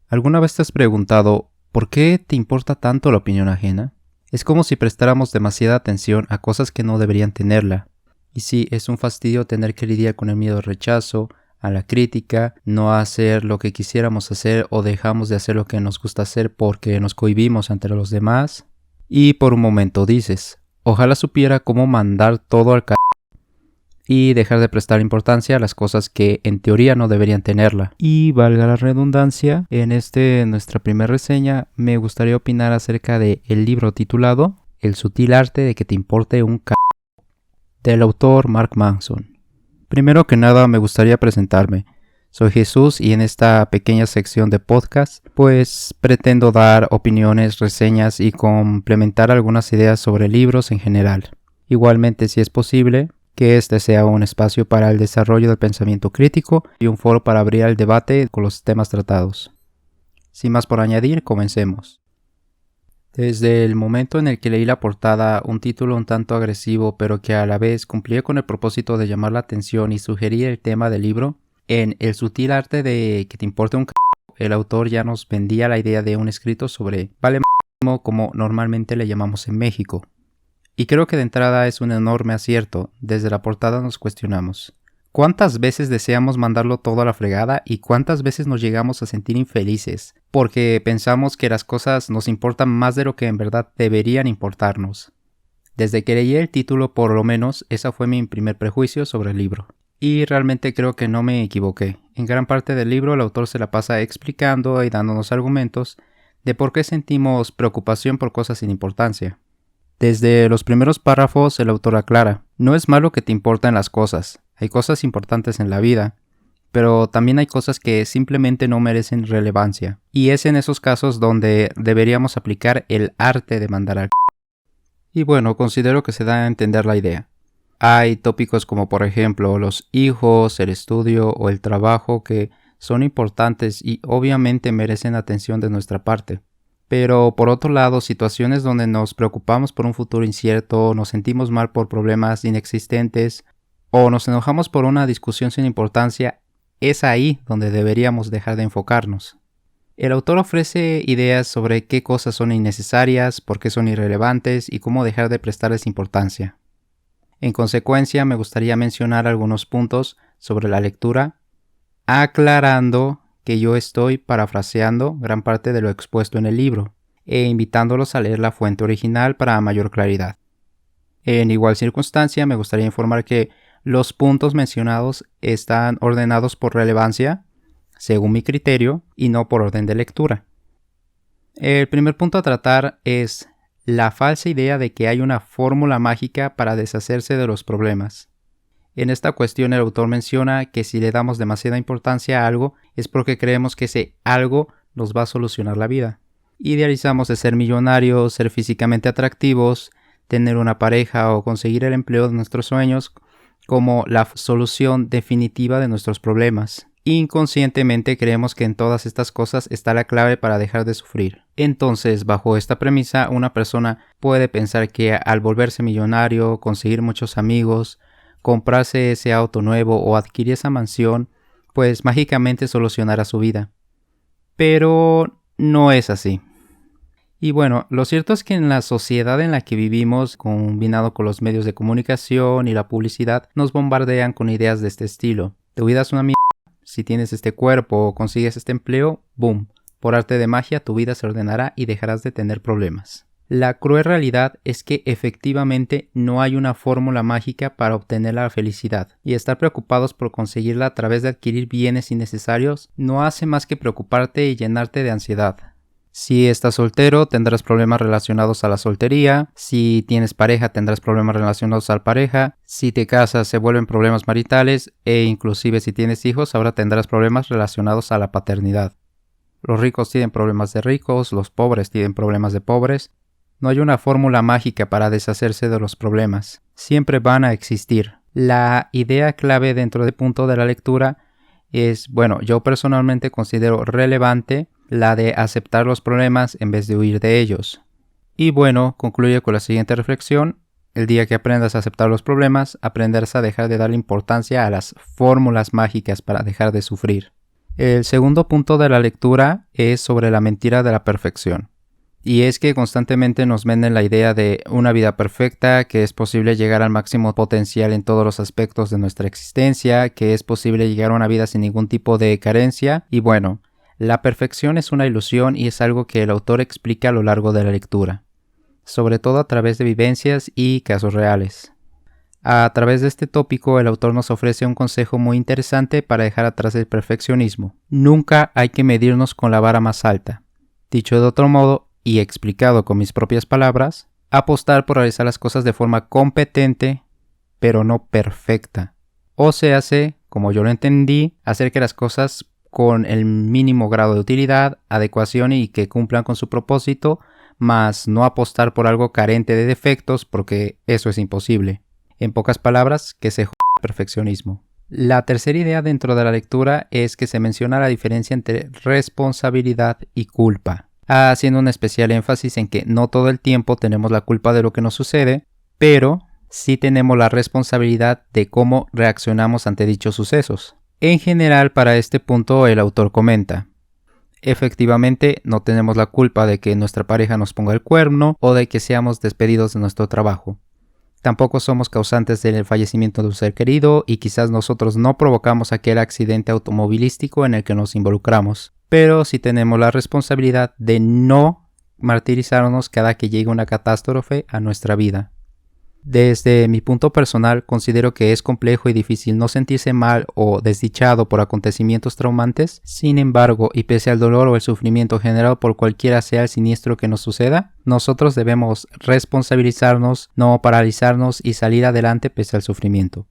¿Alguna vez te has preguntado por qué te importa tanto la opinión ajena? Es como si prestáramos demasiada atención a cosas que no deberían tenerla. Y sí, es un fastidio tener que lidiar con el miedo al rechazo, a la crítica, no hacer lo que quisiéramos hacer o dejamos de hacer lo que nos gusta hacer porque nos cohibimos ante los demás. Y por un momento dices, ojalá supiera cómo mandar todo al y dejar de prestar importancia a las cosas que en teoría no deberían tenerla. Y valga la redundancia, en nuestra primera reseña me gustaría opinar acerca de el libro titulado El sutil arte de que te importe un del autor Mark Manson. Primero que nada me gustaría presentarme. Soy Jesús y en esta pequeña sección de podcast pues pretendo dar opiniones, reseñas y complementar algunas ideas sobre libros en general. Igualmente, si es posible, que este sea un espacio para el desarrollo del pensamiento crítico y un foro para abrir el debate con los temas tratados. Sin más por añadir, comencemos. Desde el momento en el que leí la portada, un título un tanto agresivo pero que a la vez cumplía con el propósito de llamar la atención y sugerir el tema del libro, en El sutil arte de que te importe un el autor ya nos vendía la idea de un escrito sobre vale como normalmente le llamamos en México. Y creo que de entrada es un enorme acierto. Desde la portada nos cuestionamos. ¿Cuántas veces deseamos mandarlo todo a la fregada y cuántas veces nos llegamos a sentir infelices? Porque pensamos que las cosas nos importan más de lo que en verdad deberían importarnos. Desde que leí el título, por lo menos, ese fue mi primer prejuicio sobre el libro. Y realmente creo que no me equivoqué. En gran parte del libro el autor se la pasa explicando y dándonos argumentos de por qué sentimos preocupación por cosas sin importancia. Desde los primeros párrafos el autor aclara, no es malo que te importen las cosas, hay cosas importantes en la vida, pero también hay cosas que simplemente no merecen relevancia, y es en esos casos donde deberíamos aplicar el arte de mandar al Y bueno, considero que se da a entender la idea. Hay tópicos como por ejemplo los hijos, el estudio o el trabajo que son importantes y obviamente merecen atención de nuestra parte. Pero por otro lado, situaciones donde nos preocupamos por un futuro incierto, nos sentimos mal por problemas inexistentes o nos enojamos por una discusión sin importancia, es ahí donde deberíamos dejar de enfocarnos. El autor ofrece ideas sobre qué cosas son innecesarias, por qué son irrelevantes y cómo dejar de prestarles importancia. En consecuencia, me gustaría mencionar algunos puntos sobre la lectura, aclarando que yo estoy parafraseando gran parte de lo expuesto en el libro e invitándolos a leer la fuente original para mayor claridad. En igual circunstancia, me gustaría informar que los puntos mencionados están ordenados por relevancia, según mi criterio, y no por orden de lectura. El primer punto a tratar es la falsa idea de que hay una fórmula mágica para deshacerse de los problemas. En esta cuestión el autor menciona que si le damos demasiada importancia a algo es porque creemos que ese algo nos va a solucionar la vida. Idealizamos de ser millonarios, ser físicamente atractivos, tener una pareja o conseguir el empleo de nuestros sueños como la solución definitiva de nuestros problemas. Inconscientemente creemos que en todas estas cosas está la clave para dejar de sufrir. Entonces, bajo esta premisa, una persona puede pensar que al volverse millonario, conseguir muchos amigos, comprarse ese auto nuevo o adquirir esa mansión, pues mágicamente solucionará su vida. Pero no es así. Y bueno, lo cierto es que en la sociedad en la que vivimos, combinado con los medios de comunicación y la publicidad, nos bombardean con ideas de este estilo. Tu vida es una mierda, si tienes este cuerpo o consigues este empleo, ¡boom! Por arte de magia tu vida se ordenará y dejarás de tener problemas. La cruel realidad es que efectivamente no hay una fórmula mágica para obtener la felicidad, y estar preocupados por conseguirla a través de adquirir bienes innecesarios no hace más que preocuparte y llenarte de ansiedad. Si estás soltero, tendrás problemas relacionados a la soltería. Si tienes pareja, tendrás problemas relacionados a la pareja. Si te casas, se vuelven problemas maritales. E inclusive si tienes hijos, ahora tendrás problemas relacionados a la paternidad. Los ricos tienen problemas de ricos, los pobres tienen problemas de pobres. No hay una fórmula mágica para deshacerse de los problemas. Siempre van a existir. La idea clave dentro del punto de la lectura es, yo personalmente considero relevante la de aceptar los problemas en vez de huir de ellos. Y concluye con la siguiente reflexión. El día que aprendas a aceptar los problemas, aprenderás a dejar de darle importancia a las fórmulas mágicas para dejar de sufrir. El segundo punto de la lectura es sobre la mentira de la perfección. Y es que constantemente nos venden la idea de una vida perfecta, que es posible llegar al máximo potencial en todos los aspectos de nuestra existencia, que es posible llegar a una vida sin ningún tipo de carencia. Y bueno, la perfección es una ilusión y es algo que el autor explica a lo largo de la lectura, sobre todo a través de vivencias y casos reales. A través de este tópico, el autor nos ofrece un consejo muy interesante para dejar atrás el perfeccionismo. Nunca hay que medirnos con la vara más alta. Dicho de otro modo, y explicado con mis propias palabras, apostar por realizar las cosas de forma competente, pero no perfecta. O se hace, como yo lo entendí, hacer que las cosas con el mínimo grado de utilidad, adecuación y que cumplan con su propósito, mas no apostar por algo carente de defectos porque eso es imposible. En pocas palabras, que se joda el perfeccionismo. La tercera idea dentro de la lectura es que se menciona la diferencia entre responsabilidad y culpa, haciendo un especial énfasis en que no todo el tiempo tenemos la culpa de lo que nos sucede, pero sí tenemos la responsabilidad de cómo reaccionamos ante dichos sucesos. En general, para este punto el autor comenta: efectivamente, no tenemos la culpa de que nuestra pareja nos ponga el cuerno o de que seamos despedidos de nuestro trabajo. Tampoco somos causantes del fallecimiento de un ser querido y quizás nosotros no provocamos aquel accidente automovilístico en el que nos involucramos. Pero sí tenemos la responsabilidad de no martirizarnos cada que llegue una catástrofe a nuestra vida. Desde mi punto personal, considero que es complejo y difícil no sentirse mal o desdichado por acontecimientos traumantes. Sin embargo, y pese al dolor o el sufrimiento generado por cualquiera sea el siniestro que nos suceda, nosotros debemos responsabilizarnos, no paralizarnos y salir adelante pese al sufrimiento.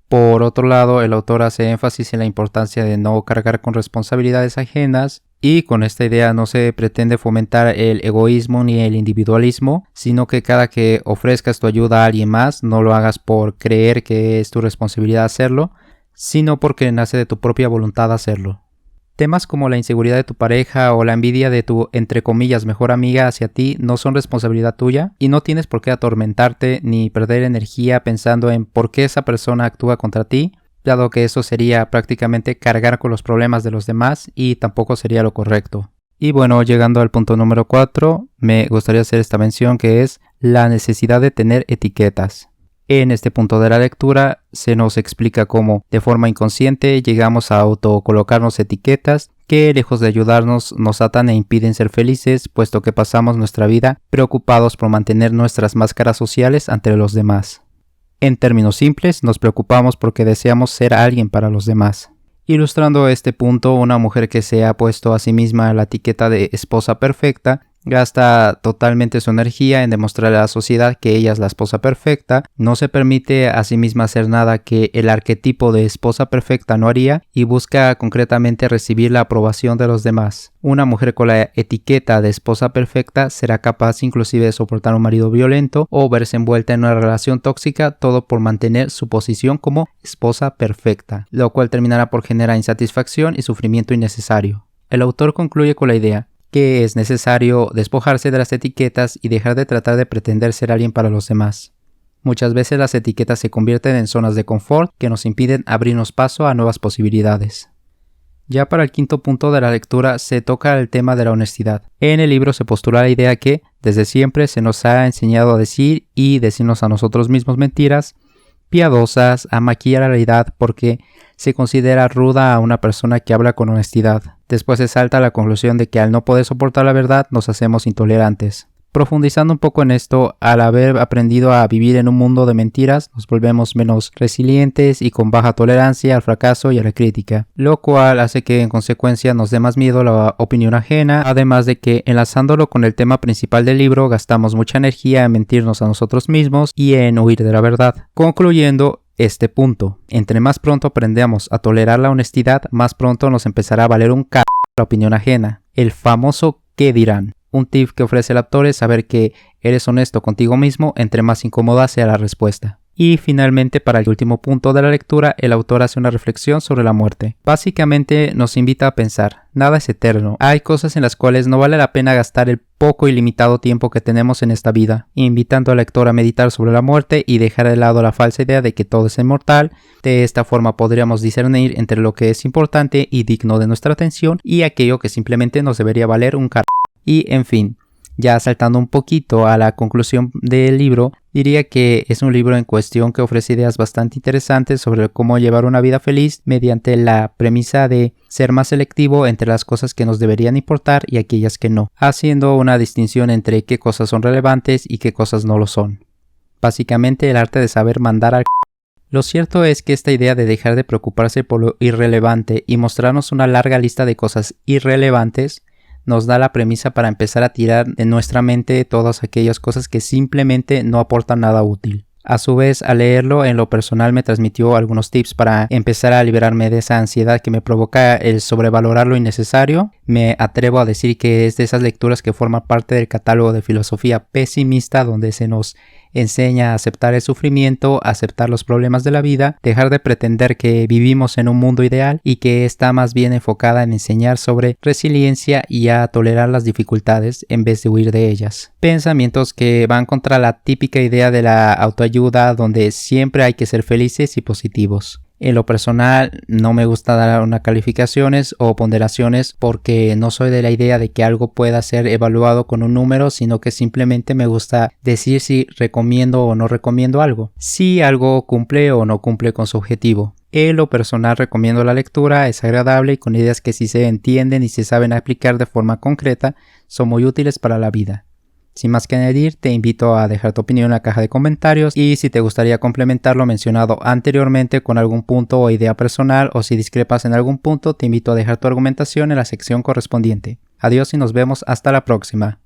Por otro lado, el autor hace énfasis en la importancia de no cargar con responsabilidades ajenas, y con esta idea no se pretende fomentar el egoísmo ni el individualismo, sino que cada que ofrezcas tu ayuda a alguien más, no lo hagas por creer que es tu responsabilidad hacerlo, sino porque nace de tu propia voluntad hacerlo. Temas como la inseguridad de tu pareja o la envidia de tu, entre comillas, mejor amiga hacia ti no son responsabilidad tuya y no tienes por qué atormentarte ni perder energía pensando en por qué esa persona actúa contra ti, dado que eso sería prácticamente cargar con los problemas de los demás y tampoco sería lo correcto. Y bueno, llegando al punto número 4, me gustaría hacer esta mención que es la necesidad de tener etiquetas. En este punto de la lectura se nos explica cómo, de forma inconsciente, llegamos a autocolocarnos etiquetas que, lejos de ayudarnos, nos atan e impiden ser felices, puesto que pasamos nuestra vida preocupados por mantener nuestras máscaras sociales ante los demás. En términos simples, nos preocupamos porque deseamos ser alguien para los demás. Ilustrando este punto, una mujer que se ha puesto a sí misma la etiqueta de esposa perfecta gasta totalmente su energía en demostrarle a la sociedad que ella es la esposa perfecta, no se permite a sí misma hacer nada que el arquetipo de esposa perfecta no haría y busca concretamente recibir la aprobación de los demás. Una mujer con la etiqueta de esposa perfecta será capaz inclusive de soportar un marido violento o verse envuelta en una relación tóxica, todo por mantener su posición como esposa perfecta, lo cual terminará por generar insatisfacción y sufrimiento innecesario. El autor concluye con la idea que es necesario despojarse de las etiquetas y dejar de tratar de pretender ser alguien para los demás. Muchas veces las etiquetas se convierten en zonas de confort que nos impiden abrirnos paso a nuevas posibilidades. Ya para el quinto punto de la lectura se toca el tema de la honestidad. En el libro se postula la idea que desde siempre se nos ha enseñado a decir y decirnos a nosotros mismos mentiras piadosas, a maquillar la realidad porque se considera ruda a una persona que habla con honestidad. Después se salta a la conclusión de que al no poder soportar la verdad nos hacemos intolerantes. Profundizando un poco en esto, al haber aprendido a vivir en un mundo de mentiras, nos volvemos menos resilientes y con baja tolerancia al fracaso y a la crítica, lo cual hace que en consecuencia nos dé más miedo la opinión ajena, además de que, enlazándolo con el tema principal del libro, gastamos mucha energía en mentirnos a nosotros mismos y en huir de la verdad. Concluyendo este punto, entre más pronto aprendamos a tolerar la honestidad, más pronto nos empezará a valer un c*** la opinión ajena, el famoso ¿qué dirán? Un tip que ofrece el autor es saber que eres honesto contigo mismo entre más incómoda sea la respuesta. Y finalmente, para el último punto de la lectura, el autor hace una reflexión sobre la muerte. Básicamente nos invita a pensar, nada es eterno. Hay cosas en las cuales no vale la pena gastar el poco y limitado tiempo que tenemos en esta vida, invitando al lector a meditar sobre la muerte y dejar de lado la falsa idea de que todo es inmortal. De esta forma podríamos discernir entre lo que es importante y digno de nuestra atención y aquello que simplemente nos debería valer un carajo. Y en fin, ya saltando un poquito a la conclusión del libro, diría que es un libro en cuestión que ofrece ideas bastante interesantes sobre cómo llevar una vida feliz mediante la premisa de ser más selectivo entre las cosas que nos deberían importar y aquellas que no, haciendo una distinción entre qué cosas son relevantes y qué cosas no lo son. Básicamente el arte de saber mandar al Lo cierto es que esta idea de dejar de preocuparse por lo irrelevante y mostrarnos una larga lista de cosas irrelevantes nos da la premisa para empezar a tirar de nuestra mente todas aquellas cosas que simplemente no aportan nada útil. A su vez, al leerlo, en lo personal me transmitió algunos tips para empezar a liberarme de esa ansiedad que me provoca el sobrevalorar lo innecesario. Me atrevo a decir que es de esas lecturas que forman parte del catálogo de filosofía pesimista, donde se nos enseña a aceptar el sufrimiento, a aceptar los problemas de la vida, dejar de pretender que vivimos en un mundo ideal y que está más bien enfocada en enseñar sobre resiliencia y a tolerar las dificultades en vez de huir de ellas. Pensamientos que van contra la típica idea de la autoayuda, donde siempre hay que ser felices y positivos. En lo personal no me gusta dar unas calificaciones o ponderaciones porque no soy de la idea de que algo pueda ser evaluado con un número, sino que simplemente me gusta decir si recomiendo o no recomiendo algo, si algo cumple o no cumple con su objetivo. En lo personal recomiendo la lectura, es agradable y con ideas que si se entienden y se saben aplicar de forma concreta son muy útiles para la vida. Sin más que añadir, te invito a dejar tu opinión en la caja de comentarios y si te gustaría complementar lo mencionado anteriormente con algún punto o idea personal o si discrepas en algún punto, te invito a dejar tu argumentación en la sección correspondiente. Adiós y nos vemos hasta la próxima.